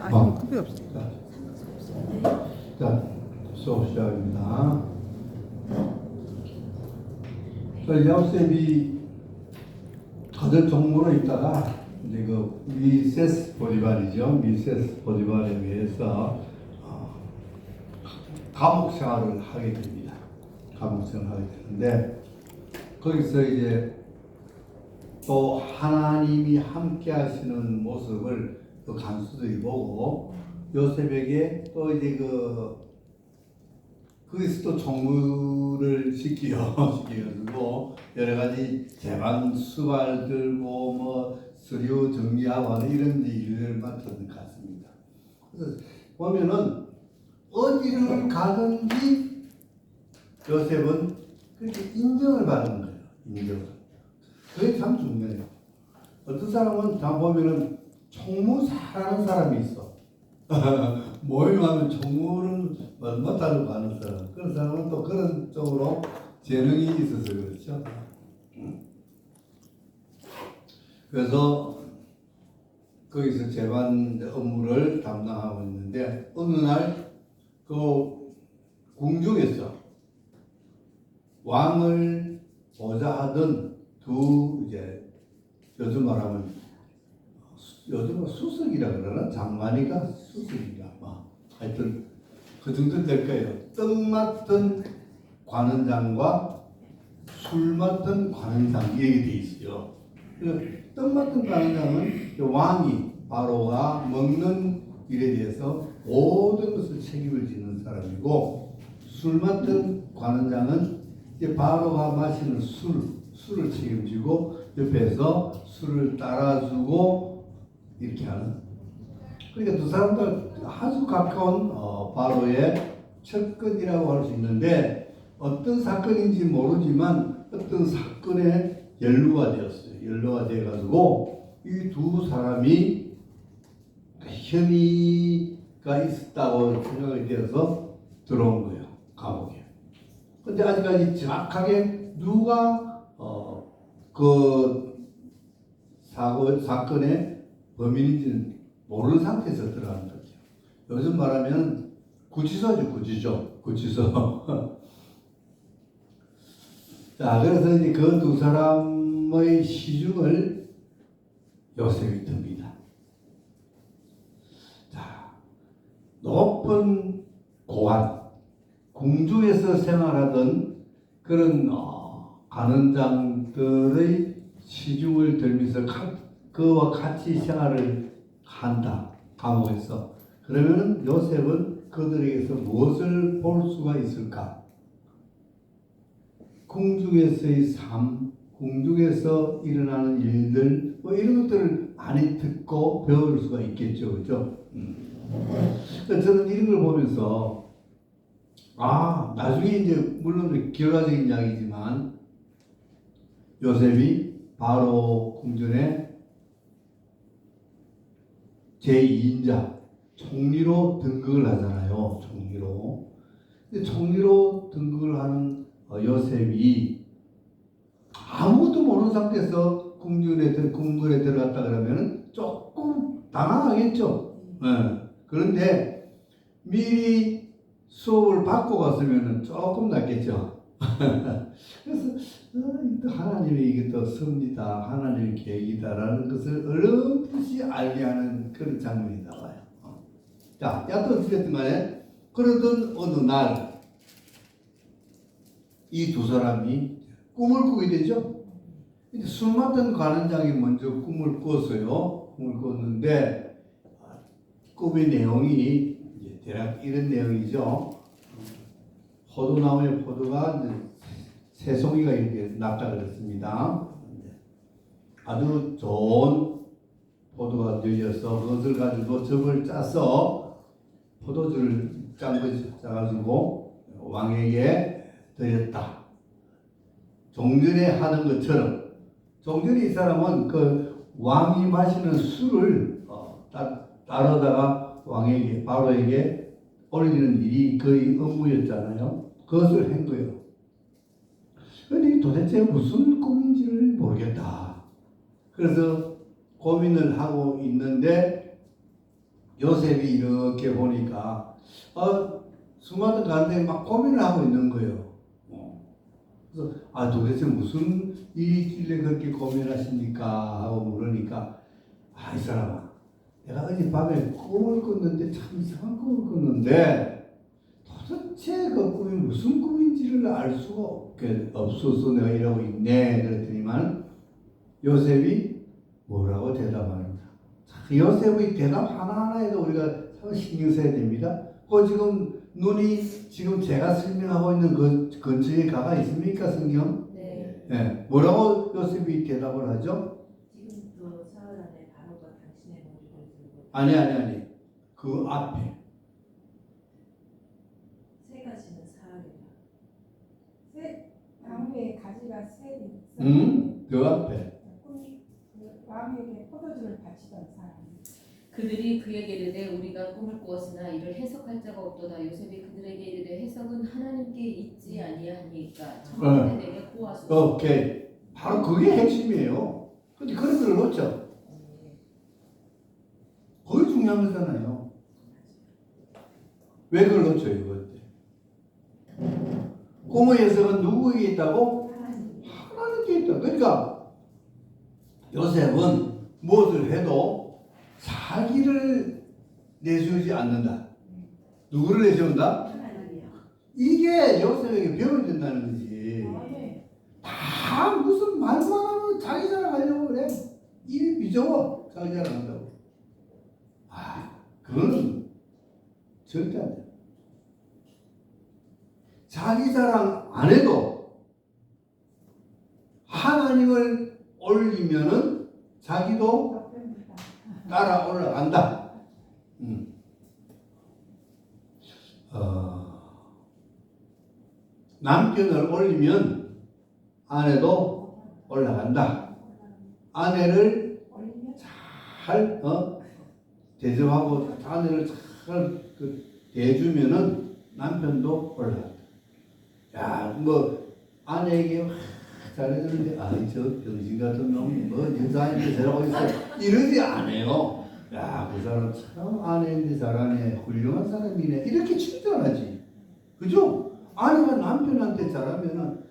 아니, 그게 없어요. 자, 수업 시작입니다. 야곱셉이 다들 종로로 있다가 이제 그 미세스 보디발이죠. 미세스 보디발에 의해서 감옥 생활을 하게 됩니다. 감옥 생활을 하게 되는데 거기서 이제 또 하나님이 함께 하시는 모습을 그 간수들이 보고 요셉에게 또 이제 거기서 또 총무를 시켜가지고 여러 가지 재반 수발 들고 뭐 서류 정리하고 하는 이런 일을 맡은 것 같습니다. 그래서 보면은 어디를 가든지 요셉은 그렇게 인정을 받는 거예요. 인정을. 그게 참 중요해요. 어떤 사람은 다 보면은 총무 잘하는 사람이 있어. 모임하면 총무를 못하려고 하는 사람. 그런 사람은 또 그런 쪽으로 재능이 있어서 그렇죠. 그래서 거기서 재반 업무를 담당하고 있는데 어느 날 그 궁중에서 왕을 보좌하던 두 이제 요즘 말하면 요즘은 수석이라 그러나 장관이가 수석이가 뭐 하여튼 그 정도 될 거예요. 떡 맡은 관원장과 술 맡은 관원장 얘기 돼 있어요. 떡 맡은 관원장은 왕이 바로가 먹는 일에 대해서 모든 것을 책임을 지는 사람이고 술 맡은 관원장은 이제 바로가 마시는 술을 책임지고 옆에서 술을 따라주고 이렇게 하는. 그러니까 두 사람도 아주 가까운 바로의 측근이라고 할 수 있는데 어떤 사건인지 모르지만 어떤 사건에 연루가 되었어요. 연루가 되어가지고 이 두 사람이 혐의가 있었다고 생각이 되어서 들어온 거예요. 감옥에. 근데 아직까지 정확하게 누가 그 사건의 범인인지는 모르는 상태에서 들어가는 거죠. 요즘 말하면 구치소죠, 구치소. 자, 그래서 이제 그 두 사람의 시중을 요셉이 듭니다. 자, 높은 고관, 궁중에서 생활하던 그런 관원장들의 시중을 들면서 그와 같이 생활을 한다. 감옥에서. 그러면 요셉은 그들에게서 무엇을 볼 수가 있을까? 궁중에서의 삶, 궁중에서 일어나는 일들, 뭐 이런 것들을 많이 듣고 배울 수가 있겠죠. 그죠? 저는 이런 걸 보면서 나중에 이제 물론 결과적인 이야기지만 요셉이 바로 궁전에 제2인자 총리로 등극을 하잖아요. 총리로. 근데 총리로 등극을 하는 요셉이 아무것도 모르는 상태에서 궁전에 들어갔다 그러면 조금 당황하겠죠. 네. 그런데 미리 수업을 받고 갔으면 조금 낫겠죠. 그래서 하나님의 이게 또 섭니다. 하나님의 계획이다라는 것을 어렴풋이 알게 하는 그런 장면이 나와요. 자, 여튼 어쨌든 간에 그러던 어느 날 이 두 사람이 꿈을 꾸게 되죠. 술 맡은 관원장이 먼저 꿈을 꿨어요. 꿈을 꿨는데 꿈의 내용이 이제 대략 이런 내용이죠. 포도나무에 포도가 새 송이가 이렇게 났다 그랬습니다. 아주 좋은 포도가 되어서 그것을 가지고 즙을 짜서 포도주를 짜가지고 왕에게 드렸다. 종전에 하는 것처럼 종전에 이 사람은 그 왕이 마시는 술을 따르다가 왕에게 바로에게 올리는 일이 거의 업무였잖아요. 그것을 한 거예요. 그런데 도대체 무슨 꿈인지를 모르겠다. 그래서 고민을 하고 있는데 요셉이 이렇게 보니까 수많은 가운데 막 고민을 하고 있는 거예요. 그래서 도대체 무슨 일이 있길래 그렇게 고민하십니까? 하고 물으니까 이 사람아, 내가 어젯밤에 꿈을 꿨는데 참 이상한 꿈을 꿨는데 도대체 그 꿈이 무슨 꿈인지를 알 수가 없어서 내가 이러고 있네. 그랬더니만 요셉이 뭐라고 대답합니다. 요셉의 대답 하나하나에도 우리가 참 신경 써야 됩니다. 지금 눈이 지금 제가 설명하고 있는 그 근처에 가가 있습니까, 성경? 네. 네. 뭐라고 요셉이 대답을 하죠? 지금도 사흘 안에 바로가 당신의 머리를 들고 아니. 그 앞에. 새 가지는 사흘이라. 새 나무에 가지가 새 그 앞에. 꿈이 왕에게 포도주를 바치던 사람. 그들이 그에게 이르되 우리가 꿈을 꾸었으나 이를 해석할 자가 없도다. 요셉이 그들에게 이르되 해석은 하나님께 있지 아니하니까 청하되 내게 고하소서. 오케이. 바로 그게 핵심이에요. 근데 그런 걸 놓죠. 그게 중요한 거잖아요. 왜 그걸 놓쳐요, 이거? 꿈의 해석은 누구에게 있다고? 하나님께 있다. 그러니까 요셉은 무엇을 해도 자기를 내세우지 않는다. 누구를 내세운다? 하나님이요. 이게 요셉에게 배워야 된다는 거지. 다 무슨 말만 하면 자기 자랑하려고 그래. 입이 비좁아. 자기 자랑한다고. 그건 절대 안 돼. 자기 자랑 안 해도 하나님을 올리면은 자기도 따라 올라간다. 남편을 올리면 아내도 올라간다. 아내를 잘 대접하고 아내를 잘 대주면은 남편도 올라간다. 아내에게 잘해주는데 저 병신 같은 놈 여자인데 저러고 있어 이러지 않아요. 그 사람 참 아내인데 잘하네, 훌륭한 사람이네, 이렇게 칭찬하지. 그죠? 아내가 남편한테 잘하면은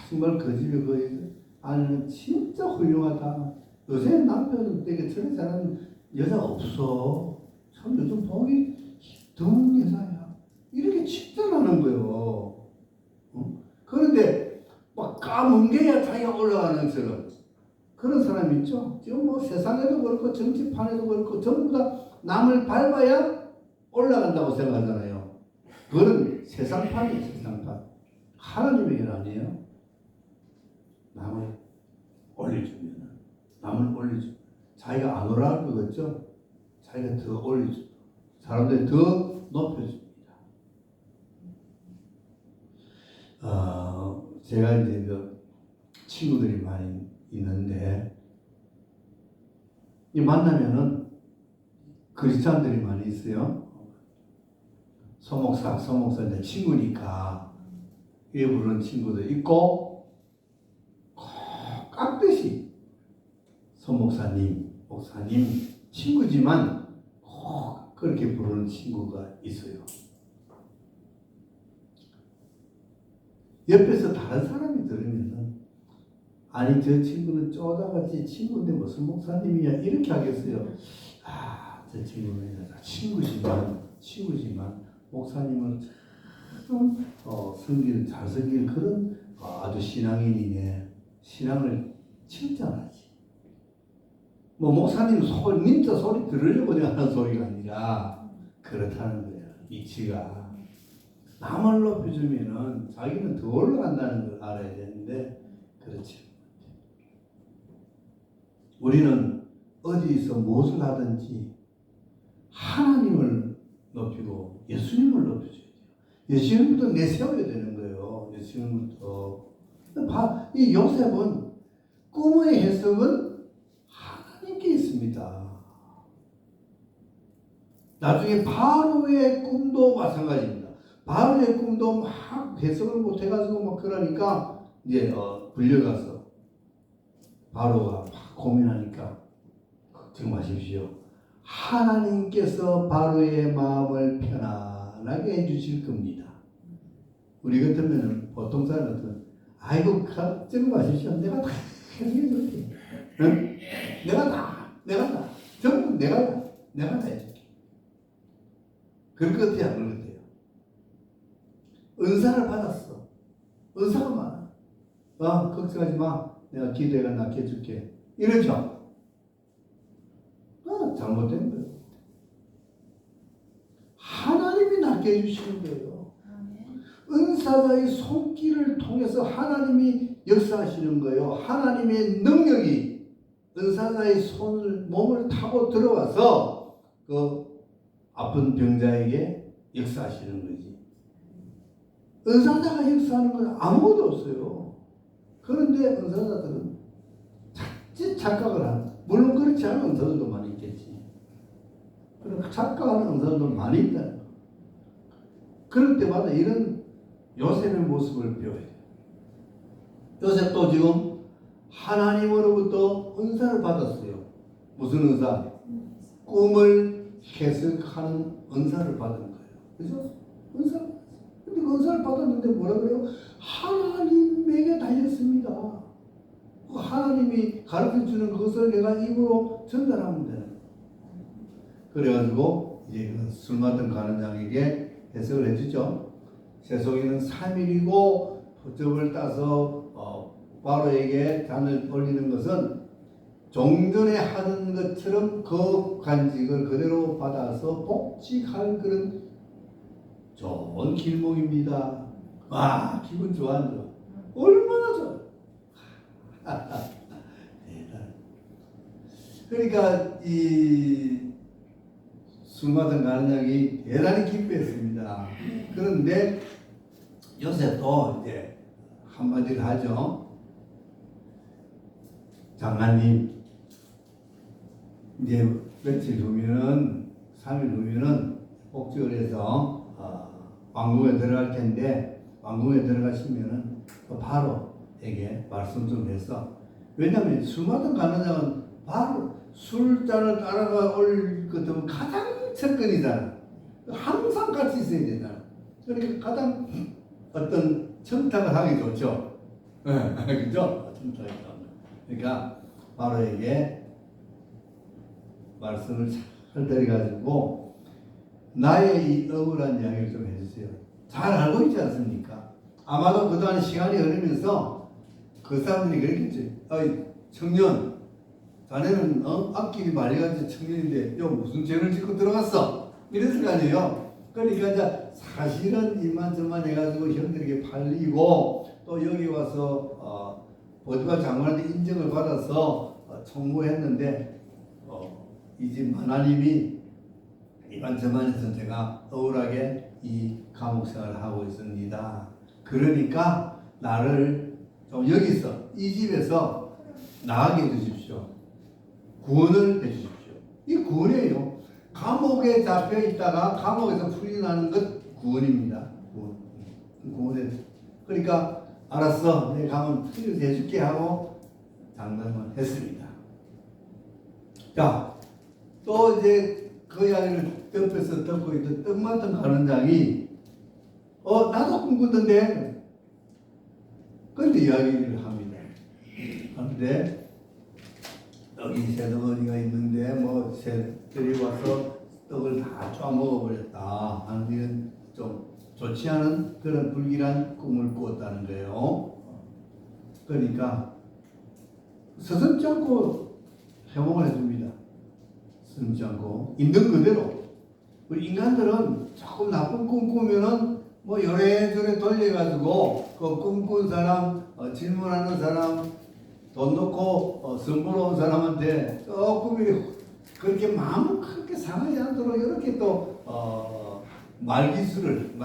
정말 그 집에 그 아내는 진짜 훌륭하다. 요새 남편은 되게 저래 잘하는 여자가 없어. 참 요즘 보기 드문 여자야. 이렇게 칭찬하는 거예요. 그런데 막 까뭉개야 자기가 올라가는 그런 사람 있죠. 지금 세상에도 그렇고 정치판에도 그렇고 전부 다 남을 밟아야 올라간다고 생각하잖아요. 그건 세상판이에요. 세상판. 하나님에게는 아니에요. 남을 올려주면 자기가 안 올라갈 것 같죠? 자기가 더 올려줍니다. 사람들이 더 높여줍니다. 제가 이제 친구들이 많이 있는데 만나면은 크리스찬들이 많이 있어요. 소목사 이제 친구니까 이래 부르는 친구도 있고 깍듯이 목사님 친구지만 꼭 그렇게 부르는 친구가 있어요. 옆에서 다른 사람이 들으면은 저 친구는 쪼다같이 친구인데 무슨 목사님이야 이렇게 하겠어요. 저 친구는 친구지만 목사님은 참 잘 섬기는 그런 아주 신앙인이네. 신앙을 칭찬하지. 목사님 진짜 소리 들으려고 내가 하는 소리가 아니라 그렇다는 거예요. 이치가. 남을 높여주면은 자기는 더 올라간다는 걸 알아야 되는데 그렇지. 우리는 어디서 무엇을 하든지 하나님을 높이고 예수님을 높여줘야 돼요. 예수님부터 내세워야 되는 거예요. 예수님부터. 이 요셉은 꿈의 해석은 하나님께 있습니다. 나중에 바로의 꿈도 마찬가지입니다. 바로의 꿈도 막 해석을 못 해가지고 막 그러니까 이제 불려가서 바로가 막 고민하니까 걱정 마십시오. 하나님께서 바로의 마음을 편안하게 해주실 겁니다. 우리 같으면 보통 사람 같으면 아이고 걱정 마십시오. 내가 다 해줄게. 응? 내가 다 전부 내가 다 해줄게. 그럴 것 같아요, 안 그럴 것 같아요? 은사를 받았어. 은사가 많아. 걱정하지 마. 내가 기도해가 낚여줄게. 이러죠. 잘못된 거예요. 하나님이 낚여주시는 거예요. 은사자의 손길을 통해서 하나님이 역사하시는 거예요. 하나님의 능력이 은사자의 몸을 타고 들어와서 그 아픈 병자에게 역사하시는 거지. 은사자가 역사하는 건 아무것도 없어요. 그런데 은사자들은 자칫 착각을 하는, 물론 그렇지 않은 은사들도 많이 있겠지. 그런 착각하는 은사들도 많이 있다는 거. 그럴 때마다 이런 요셉의 모습을 배워야 돼요. 요셉도 지금 하나님으로부터 은사를 받았어요. 무슨 은사? 꿈을 해석하는 은사를 받은 거예요. 그죠? 은사. 근데 그 은사를 받았는데 뭐라 그래요? 하나님에게 달렸습니다. 하나님이 가르쳐 주는 그것을 내가 입으로 전달하면 되는 거예요. 그래가지고 이제 그 술 맡은 가는 장에게 해석을 해주죠. 세속에는 3일이고 포접을 따서 바로에게 잔을 올리는 것은 종전에 하던 것처럼 그 간직을 그대로 받아서 복직할 그런 좋은 길목입니다. 와, 기분 좋아 안 좋아? 얼마나 좋아? 대단. 그러니까 이 술 맡은 가는 장이 대단히 기뻐했습니다. 그런데 요셉도 이제 한마디를 하죠. 장관님, 이제 며칠 후면은 3일 후면은 복직을 해서 왕궁에 들어갈 텐데 왕궁에 들어가시면은 바로에게 말씀 좀 해서, 왜냐하면 술 맡은 가는 장은 바로 술잔을 따라가 올 것은 가장 첫건이잖아. 항상 같이 있어야 되잖아. 그러니까 가장 어떤 청탁을 하기 좋죠. 네, 그죠? 청탁이 좋죠. 그러니까 바로에게 말씀을 잘 드려가지고 나의 이 억울한 이야기를 좀 해주세요. 잘 알고 있지 않습니까? 아마도 그동안 시간이 흐르면서 그 사람들이 그랬겠지. 어이 청년, 자네는 앞길이 말려가지고 청년인데 요 무슨 죄를 짓고 들어갔어? 이랬을 거 아니에요. 그러니까 이제 사실은 이만저만 해가지고 형들에게 팔리고 또 여기 와서 보디발 장관한테 인정을 받아서 총무했는데 이 집 하나님이 이만저만해서 제가 억울하게 이 감옥 생활을 하고 있습니다. 그러니까 나를 좀 여기서 이 집에서 나가게 해주십시오. 구원을 해주십시오. 이 구원이에요. 감옥에 잡혀 있다가 감옥에서 풀려나는 것 구원입니다. 구원에. 그러니까 알았어, 내가 가면 풀려 해줄게 하고 장담을 했습니다. 자, 또 이제 그 이야기를 옆에서 듣고 있던 떡 맡은 가는 장이 나도 꿈꾸던데. 그런데 이야기를 합니다. 그런데 떡이 세 덩어리가 있는데 뭐 새들이 와서 떡을 다 쪼아먹어버렸다 하는 이런 좀 좋지 않은 그런 불길한 꿈을 꾸었다는 거예요. 그러니까 서슴지 않고 해몽을 해줍니다. 서슴지 않고 있는 그대로. 우리 인간들은 조금 나쁜 꿈 꾸면은 뭐 요래저래 돌려가지고 그 꿈꾼 사람, 질문하는 사람, 돈 넣고 선물 온 사람한테 조금 그렇게 마음을 크게 상하지 않도록 이렇게 또 말재주를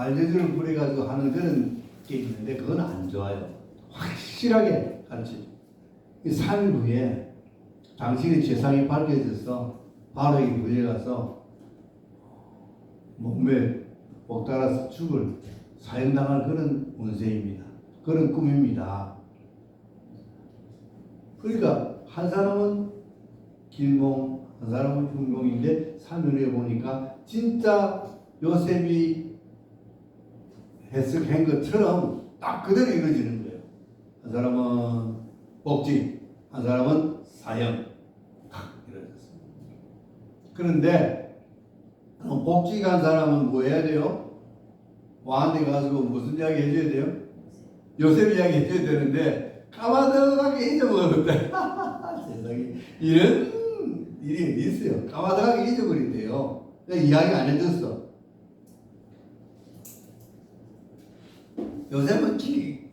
부려가지고 하는 그런 게 있는데 그건 안 좋아요. 확실하게 가르치죠. 3일 후에 당신의 죄상이 밝혀져서 바로에게 불려가서 몸에 목달아서 죽을 사형당할 그런 운세입니다. 그런 꿈입니다. 그러니까 한 사람은 길몽, 한 사람은 흉동인데 3년 후에 보니까 진짜 요셉이 해석한 것처럼 딱 그대로 이루어지는 거예요. 한 사람은 복직, 한 사람은 사형. 딱 이루어졌습니다. 그런데 복직한 사람은 뭐 해야 돼요? 왕한테 가서 무슨 이야기 해줘야 돼요? 요셉 이야기 해줘야 되는데 까마득하게 잊어먹었대. 세상에 이런 일이 어디 있어요? 까마득하게 잊어버린대요. 이야기 안 해줬어. 요셉은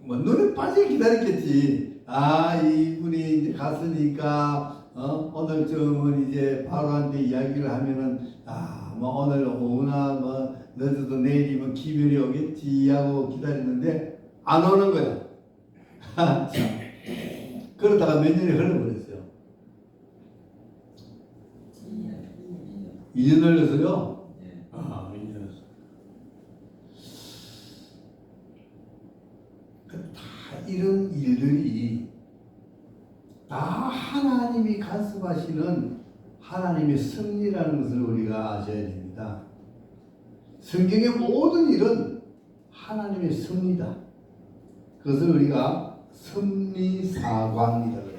눈에 빠지게 기다렸겠지. 이분이 이제 갔으니까 오늘쯤은 이제 바로한테 이야기를 하면은 뭐 오늘 오후나 뭐 늦어도 내일이면 기별이 오겠지 하고 기다렸는데 안 오는 거야. 참. 그러다가 몇 년이 흘러버렸어요. 2년 흘러서요? 2년 흘러서. 다 이런 일들이 다 하나님이 간섭하시는 하나님의 섭리라는 것을 우리가 아셔야 됩니다. 성경의 모든 일은 하나님의 섭리다. 그것을 우리가 섭리사관이라고 해요.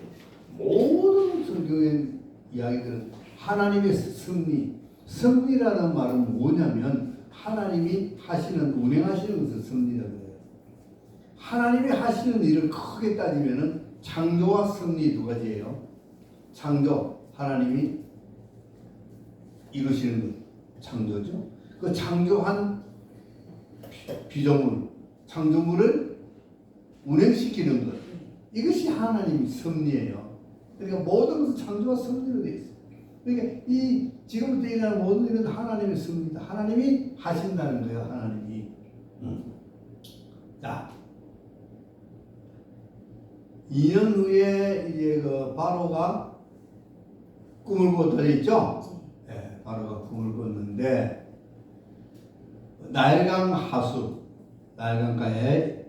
모든 성경의 이야기들은 하나님의 섭리. 섭리라는 말은 뭐냐면 하나님이 하시는, 운행하시는 것을 섭리라고 해요. 하나님이 하시는 일을 크게 따지면은 창조와 섭리 두 가지예요. 창조, 하나님이 이루시는 것, 창조죠. 그 창조한 피조물, 창조물을 운행시키는 것, 이것이 하나님의 섭리예요. 그러니까 모든 것은 창조와 섭리로 되어 있어요. 그러니까 이 지금부터 일어나는 모든 일은 하나님의 섭리다. 하나님이 하신다는 거예요. 하나님이. 자, 2년 후에 이제 그 바로가 꿈을 꿨다 했죠? 네, 바로가 꿈을 꿨는데 나일강 하수, 나일강가에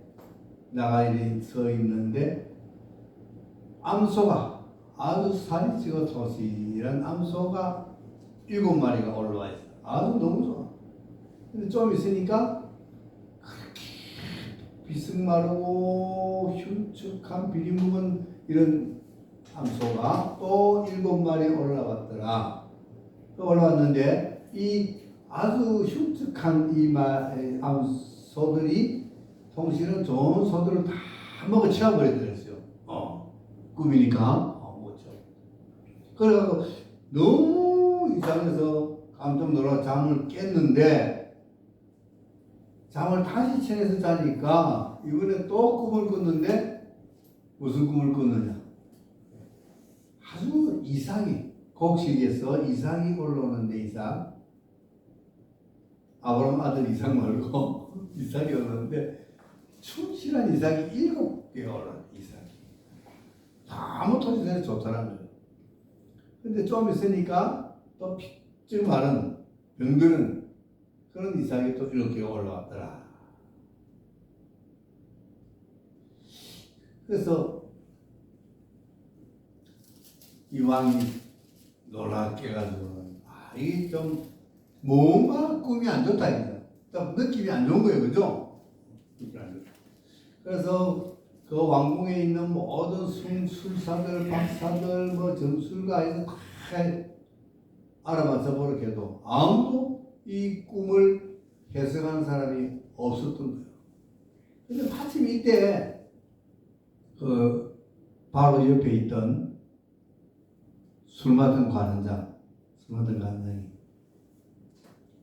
나가 서 있는데 암소가 아주 살이 찌고 토실한 암소가 7마리가 올라와 있어요. 아주 너무 좋아. 근데 좀 있으니까 비스마르고 흉측한 비리 묵은 이런 암소가 또 7마리 올라왔더라. 또 올라왔는데 이 아주 흉측한 이 암소들이 통실은 좋은 소들을 다 먹어 치워버리더랬어요. 꿈이니까 못 치워. 그래가지고 너무 이상해서 깜짝 놀라 잠을 깼는데 잠을 다시 청해서 자니까 이번에 또 꿈을 꿨는데 무슨 꿈을 꿨느냐? 아주 이삭이 곡식에서 이삭이 올라오는데 이삭 아브라함 아들 이삭 말고 이삭이 올라오는데 충실한 이삭이 7개가 올라요. 이삭이 아무 토지에 좋다는 거예요. 근데 좀 있으니까 또 핏줄 마른 병드는 그런 이삭이 또 7개가 올라왔더라. 그래서 이 왕이 놀랍게 가지고는 이게 좀 뭔가 꿈이 안 좋다 이거죠. 좀 느낌이 안 좋은 거예요, 그죠? 그래서 그 왕궁에 있는 모든 술사들, 박사들, 뭐 점술가 이런 다 알아봐서 보렇게도 아무도 이 꿈을 해석하는 사람이 없었던 거예요. 근데 마침 이때 그 바로 옆에 있던 술 맡은 관원장이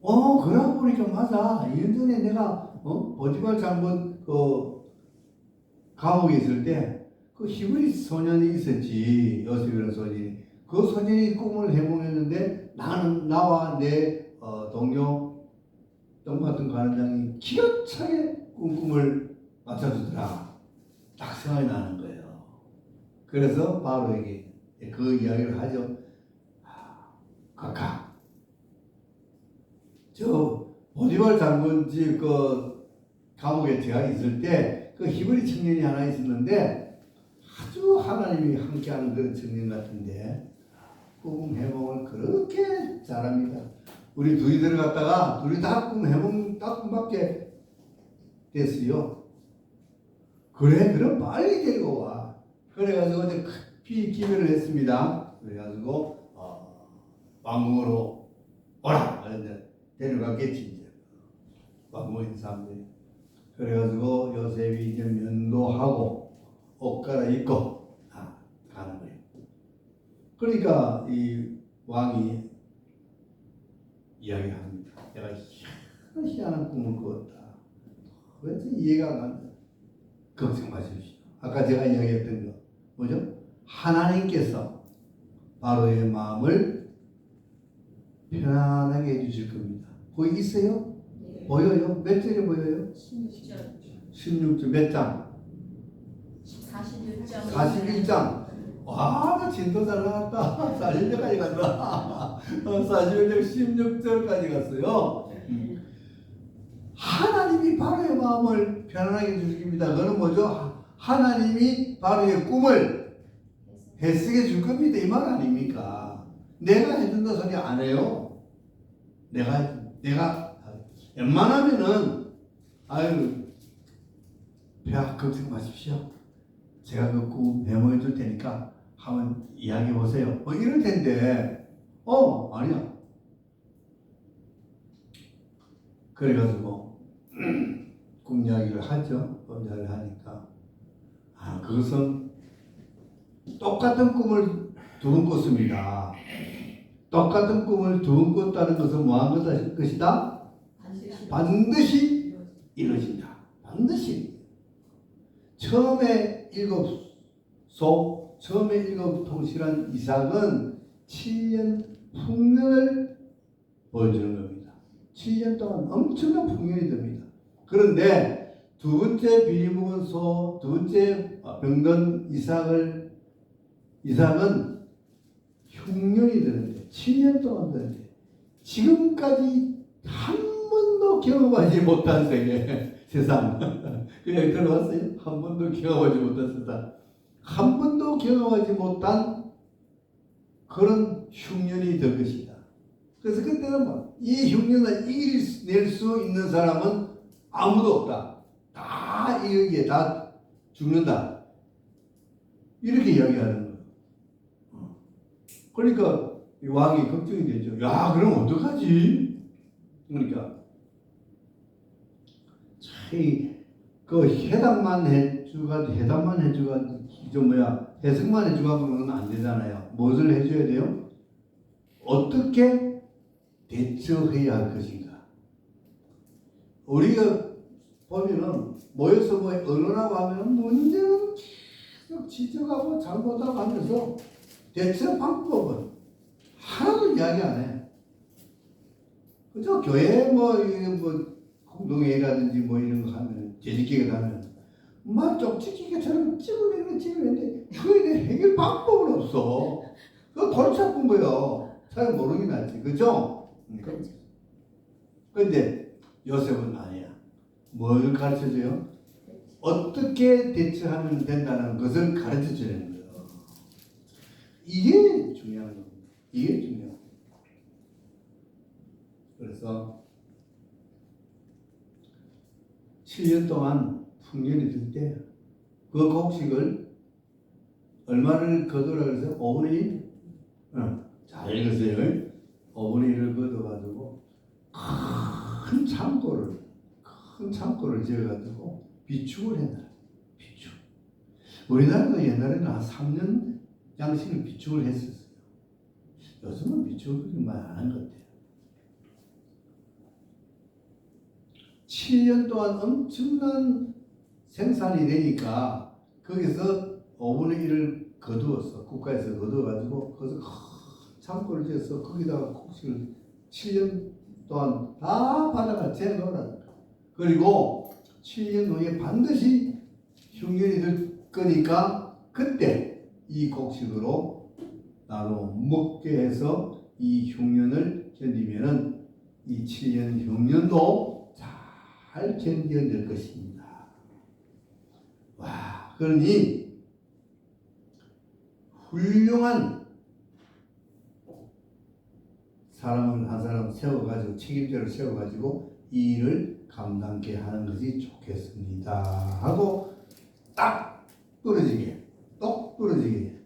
그러고 보니까 맞아. 2년 전에 내가 보디발 장군 그 감옥에 있을 때 그 히브리 소년이 있었지. 요셉이라는 소년이. 그 소년이 꿈을 해몽했는데 나와 내 동료 똥 같은 관원장이 기가 차게 꿈을 맞춰주더라. 딱 생각이 나는 거예요. 그래서 바로에게 그 이야기를 하죠. 각각 저 보디발 장군 집 그 감옥에 제가 있을 때 그 히브리 청년이 하나 있었는데 아주 하나님이 함께하는 그런 청년 같은데 꿈 해몽을 그렇게 잘합니다. 우리 둘이 들어갔다가 둘이 다 꿈 해몽 딱 꿈밖에 됐어요. 그래 그럼 빨리 데리고 와. 그래가지고 어제 급히 기별을 했습니다. 그래가지고 왕궁으로 오라. 그런데 데려갔겠지 이제 왕궁에 있는 사람들이. 그래가지고 요셉이 이제 면도하고 옷 갈아입고 가는 거예요. 그러니까 이 왕이 이야기합니다. 내가 희한한 꿈을 꾸었다. 왠지 이해가 안 간다. 걱정 마십시오. 아까 제가 이야기했던 거 뭐죠? 하나님께서 바로의 마음을 편안하게 해주실 겁니다. 거기 있어요? 네. 보여요? 몇 절에 보여요? 16절 16절 몇 장? 41장 41장. 와, 나 진도 잘 나갔다. 41절까지 갔다. 41절 16절까지 갔어요. 하나님이 바로의 마음을 편안하게 해주십니다. 그건 뭐죠? 하나님이 바로의 꿈을 해석해 줄 겁니다. 이 말 아닙니까? 내가 해준다 소리 안 해요. 내가 웬만하면은 아유 배 걱정 마십시오. 제가 그 꿈 메모해 줄 테니까 한번 이야기해 보세요. 이럴 텐데 아니야. 그래가지고 꿈 이야기를 하죠. 꿈 이야기를 하니까 그것은 똑같은 꿈을 두 번 꿨습니다. 똑같은 꿈을 두 번 꿨다는 것은 뭐한 것이다? 반드시 이루어진다. 반드시. 처음에 일곱 통실한 이삭은 7년 풍년을 보여주는 겁니다. 7년 동안 엄청난 풍년이 됩니다. 그런데 두 번째 비리 묵은 소, 두 번째 병든 이삭은 흉년이 되는데 7년 동안 되는데 지금까지 한 번도 경험하지 못한 세상. 그냥 들어봤어요? 한 번도 경험하지 못한 세상. 한 번도 경험하지 못한 그런 흉년이 될 것이다. 그래서 그때는 이 흉년을 이겨낼 수 있는 사람은 아무도 없다. 다 이게 다 죽는다. 이렇게 이야기하는 거예요. 그러니까 이 왕이 걱정이 되죠. 야, 그럼 어떡하지? 그러니까 그 해석만 해주가 해석만 해주가고는 안 되잖아요. 무엇을 해줘야 돼요? 어떻게 대처해야 할 것인가? 우리가 보면은 모여서 언론하고 하면 문제는 계속 지적하고 잘못하고 하면서 대처 방법은 하나도 이야기 안 해. 그죠? 교회 공동회의라든지 이런 거 하면 재직기가 하면 쪽지기계처럼 찍어내는데 그거에 대한 해결 방법은 없어. 그거 골치 아픈 거예요. 잘 모르는 게 낫지. 그죠? 근데 요셉은 아니야. 뭘 가르쳐줘요? 어떻게 대처하면 된다는 것을 가르쳐주는 거예요. 이게 중요한 겁니다. 이게 중요해요. 그래서 7년 동안 풍년이 들 때 그 곡식을 얼마를 거두라 그래서 5분의 1? 잘 읽으세요. 5분의 1을 거둬가지고 큰 창고를 지어가지고 비축을 했나. 비축. 우리나라도 옛날에는 한 3년 양식을 비축을 했었어요. 요즘은 비축을 그렇게 많이 안 하는 것 같아요. 7년 동안 엄청난 생산이 되니까 거기서 5분의 1을 거두었어. 국가에서 거두어가지고 거기서 큰 창고를 지어서 거기다가 곡식을 7년 동안 다 바다가 재놓으라. 그리고 7년 후에 반드시 흉년이 될 거니까 그때 이 곡식으로 나로 먹게 해서 이 흉년을 견디면은 이 7년 흉년도 잘 견뎌낼 것입니다. 와, 그러니 훌륭한 사람을 한 사람 세워가지고 책임자를 세워가지고 이 일을 감당케 하는 것이 좋겠습니다 하고 딱 부러지게 똑 부러지게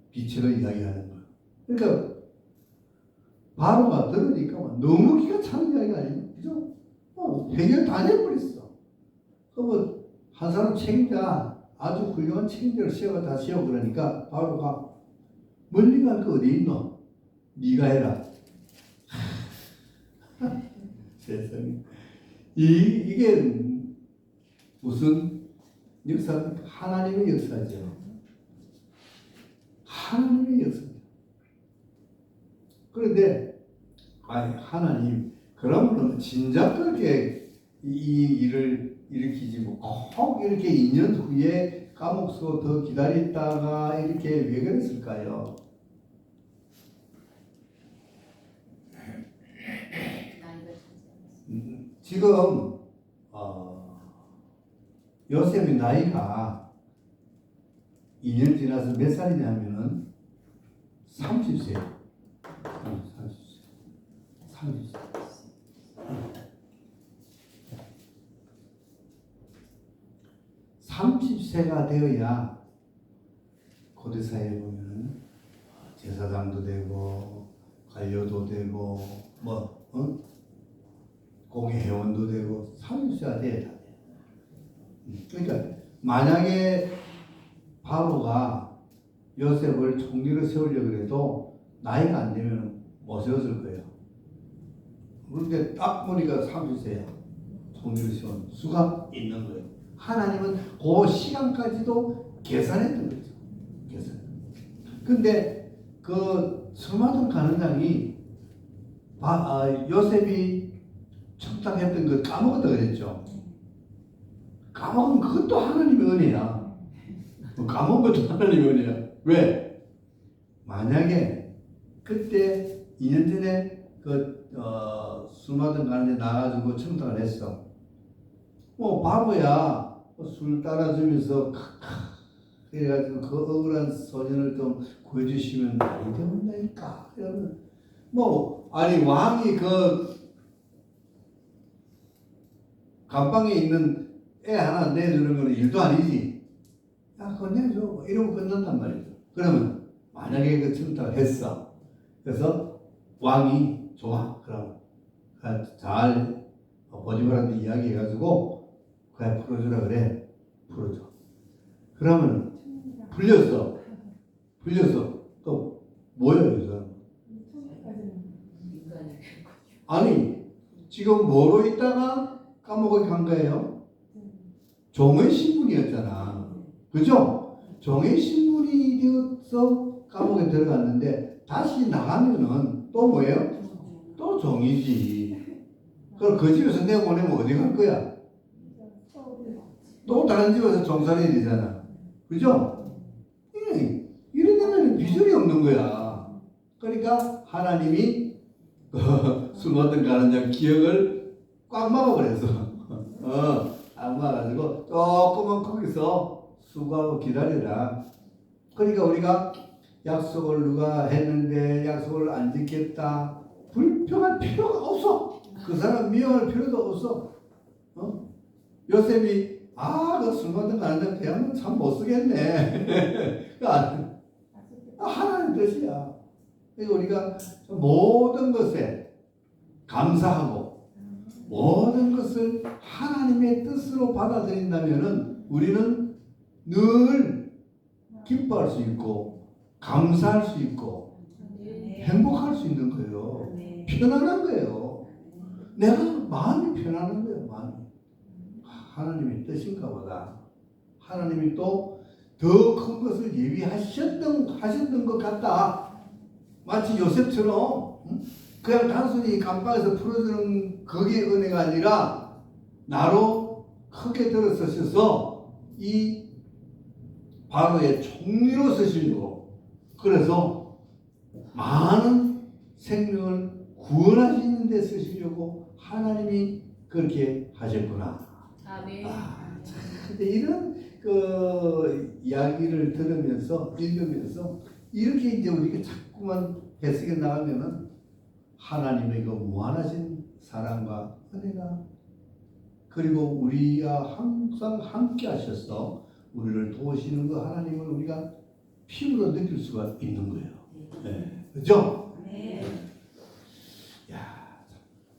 비책을 이야기하는 거예요. 그러니까 바로가 들으니까 너무 기가 차는 이야기 아니에요, 그죠? 해결 다 돼버렸어. 그러면 한 사람 책임자 아주 훌륭한 책임자를 다 세워 그러니까 바로가 멀리 갈 거 어디 있노? 네가 해라. 세상에 이게 무슨 역사? 하나님의 역사죠. 하나님의 역사죠. 그런데 아니 하나님 그러면 진작 그렇게 이 일을 일으키지 꼭 이렇게 2년 후에 까먹고 더 기다렸다가 이렇게 왜 그랬을까요? 지금 요셉의 나이가 2년 지나서 몇 살이냐면은 30세. 30세. 30세가 되어야 고대사에 보면은 제사장도 되고 관료도 되고 공회원도 되고 30세가 돼야 돼. 그러니까 만약에 바로가 요셉을 총리로 세우려고 해도 나이가 안 되면 못 세웠을 거예요. 그런데 딱 보니까 30세야. 총리로 세운 수가 있는 거예요. 하나님은 그 시간까지도 계산했던 거죠. 계산. 근데 그 수마돈 가느장이 요셉이 청탁했던 거 까먹었다 그랬죠. 까먹으면 그것도 하나님의 은혜야. 까먹은 것도 하나님의 은혜야. 왜? 만약에 그때 2년 전에 수마돈 가는 데 나가지고 청탁을 했어. 바보야. 술 따라주면서 그래가지고 그 억울한 소년을 좀 구해주시면 많이 되온다니까. 이러면 아니 왕이 그 감방에 있는 애 하나 내주는 거는 일도 아니지. 야 그거 내줘. 이러면 끝난단 말이죠. 그러면 만약에 그 청탁을 했어. 그래서 왕이 좋아. 그럼 잘 보디발한테 이야기해가지고 그래 풀어주라 그래. 풀어줘. 그러면 풀렸어. 또 뭐야 이 사람? 아니 지금 뭐로 있다가 감옥에 간 거예요? 종의 신분이었잖아. 그죠? 종의 신분이 되어서 감옥에 들어갔는데 다시 나가면은 또 뭐예요? 또 종이지. 그럼 그 집에서 내보내면 어디 갈 거야? 또 다른 집에서 종살이 되잖아. 그죠? 이러면 비전이 없는 거야. 그러니까 하나님이 수마돈 가느장 기억을 꽉 막아버렸어. 안 막아가지고 조금만 거기서 수고하고 기다려라. 그러니까 우리가 약속을 누가 했는데 약속을 안 지켰다. 불평할 필요가 없어. 그 사람 미워할 필요도 없어. 요셉이 그 수마돈 가느장 대하면 참 못쓰겠네. 하나님 뜻이야. 그러니까 우리가 모든 것에 감사하고 모든 것을 하나님의 뜻으로 받아들인다면은 우리는 늘 기뻐할 수 있고 감사할 수 있고 행복할 수 있는 거예요. 편안한 거예요. 내가 마음이 편안한 거예요. 마음이. 하나님의 뜻인가 보다. 하나님이 또 더 큰 것을 예비하셨던 것 같다. 마치 요셉처럼 그냥 단순히 감방에서 풀어주는 그게 은혜가 아니라 나로 크게 들어서셔서 이 바로의 총리로 서시려고, 그래서 많은 생명을 구원하시는 데 쓰시려고 하나님이 그렇게 하셨구나. 아멘. 근데 이런 그 이야기를 들으면서 읽으면서 이렇게 이제 우리가 자꾸만 해석해 나가면은 하나님의 그 무한하신 사랑과 은혜가 그리고 우리와 항상 함께 하셔서 우리를 도우시는 그 하나님을 우리가 피부로 느낄 수가 있는 거예요. 네. 그죠? 네. 야,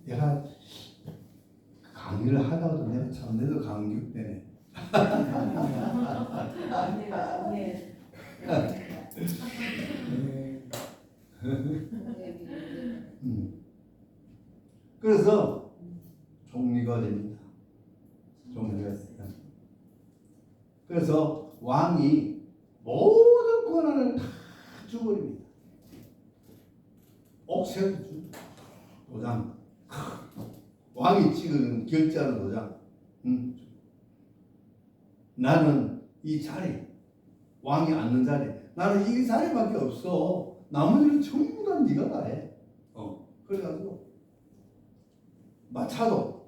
내가 강의를 하다가도 내가 참 내도 감격되네. 네. 그래서 종리가 됩니다. 종리가 됩니다. 그래서 왕이 모든 권한을 다 주버립니다. 옥새도 주, 도장, 왕이 찍은 결제하는 도장. 나는 이 자리, 왕이 앉는 자리, 나는 이 자리밖에 없어. 나머지는 전부 다 네가 다 해. 그래가지고 마차도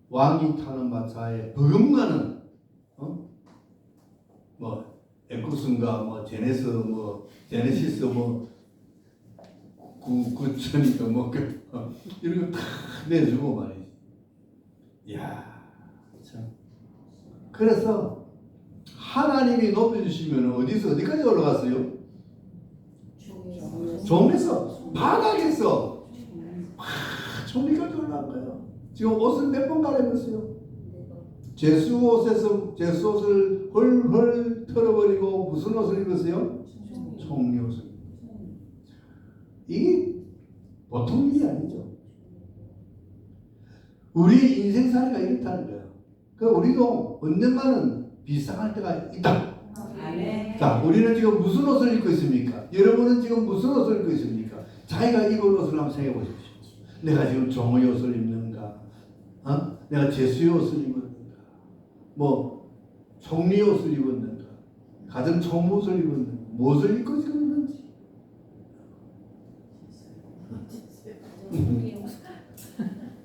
왕이 타는 마차에 버금가는 뭐 에쿠스인가 뭐 제네시스 뭐 구천이가 뭐 이런 거 다 내주고 말이지. 이야 참. 그래서 하나님이 높여주시면 어디서 어디까지 올라갔어요? 종에서 바닥에서 종리까지 올라간 거예요. 지금 옷을 몇 번 갈아입었어요? 제수옷을 헐헐 털어버리고 무슨 옷을 입었어요? 총리 옷을. 이게 보통 일이 아니죠. 우리 인생살이가 이렇다는 거예요. 그 우리도 언젠가는 비상할 때가 있다. 아멘. 자, 우리는 지금 무슨 옷을 입고 있습니까? 여러분은 지금 무슨 옷을 입고 있습니까? 자기가 입은 옷을 한번 생각해 보십시오. 내가 지금 종의 옷을 입는가? 내가 제수의 옷을 입었는가? 뭐 총리 옷을 입었는가? 가정 총무옷을 입었는가? 무엇을 입고 지금 있는지?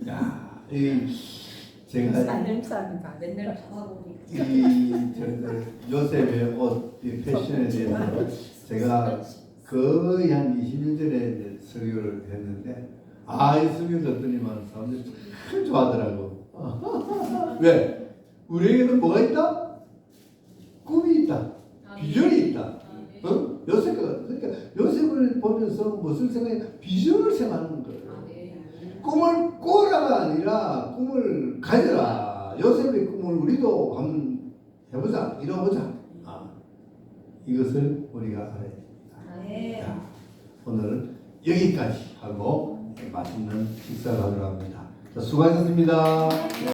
야, 제가 냄새합니다. 맨날 방하고 오니까. 요셉의 옷 패션에 대해서 제가 거의 한 20년 전에 이제 설교를 했는데 이 설교 듣더니만 사람들이 참 좋아하더라고. 왜? 우리에게는 뭐가 있다? 꿈이 있다. 비전이 있다. 요셉과 그러니까 요셉을 보면서 무슨 생각이 비전을 생각하는 거예요. 꿈을 꾸라가 아니라 꿈을 가져라. 요셉의 꿈을 우리도 한번 해보자. 이뤄보자. 이것을 우리가 알아야 됩니다. 네. 자, 오늘은 여기까지 하고 맛있는 식사를 하도록 합니다. 자, 수고하셨습니다.